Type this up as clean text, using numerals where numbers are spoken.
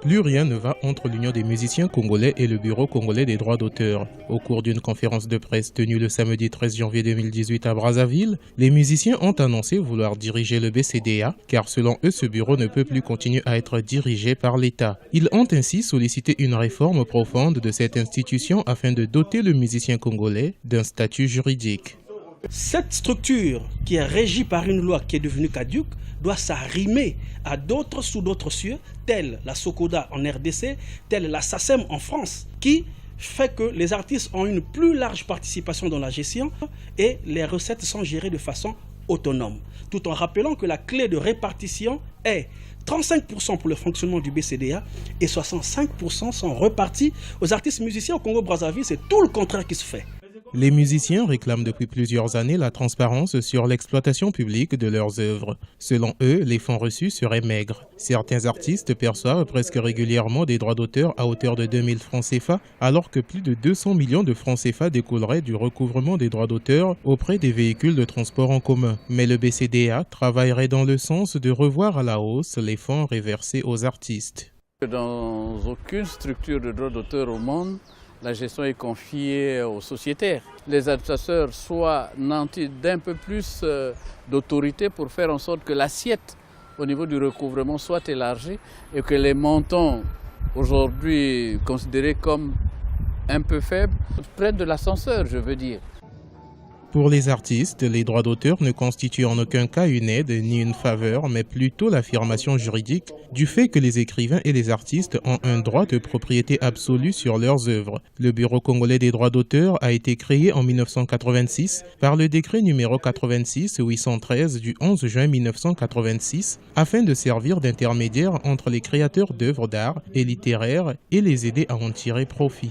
Plus rien ne va entre l'Union des musiciens congolais et le Bureau congolais des droits d'auteur. Au cours d'une conférence de presse tenue le samedi 13 janvier 2018 à Brazzaville, les musiciens ont annoncé vouloir diriger le BCDA, car selon eux, ce bureau ne peut plus continuer à être dirigé par l'État. Ils ont ainsi sollicité une réforme profonde de cette institution afin de doter le musicien congolais d'un statut juridique. Cette structure qui est régie par une loi qui est devenue caduque doit s'arrimer à d'autres sous d'autres cieux, tels la SOCODA en RDC, tels la SACEM en France, qui fait que les artistes ont une plus large participation dans la gestion et les recettes sont gérées de façon autonome. Tout en rappelant que la clé de répartition est 35% pour le fonctionnement du BCDA et 65% sont repartis aux artistes musiciens au Congo-Brazzaville. C'est tout le contraire qui se fait. Les musiciens réclament depuis plusieurs années la transparence sur l'exploitation publique de leurs œuvres. Selon eux, les fonds reçus seraient maigres. Certains artistes perçoivent presque régulièrement des droits d'auteur à hauteur de 2000 francs CFA, alors que plus de 200 millions de francs CFA découleraient du recouvrement des droits d'auteur auprès des véhicules de transport en commun. Mais le BCDA travaillerait dans le sens de revoir à la hausse les fonds réversés aux artistes. Dans aucune structure de droits d'auteur au monde, la gestion est confiée aux sociétaires. Les administrateurs soient nantis d'un peu plus d'autorité pour faire en sorte que l'assiette au niveau du recouvrement soit élargie et que les montants aujourd'hui considérés comme un peu faibles prennent de l'ascenseur, je veux dire. Pour les artistes, les droits d'auteur ne constituent en aucun cas une aide ni une faveur, mais plutôt l'affirmation juridique du fait que les écrivains et les artistes ont un droit de propriété absolue sur leurs œuvres. Le Bureau congolais des droits d'auteur a été créé en 1986 par le décret numéro 86-813 du 11 juin 1986 afin de servir d'intermédiaire entre les créateurs d'œuvres d'art et littéraires et les aider à en tirer profit.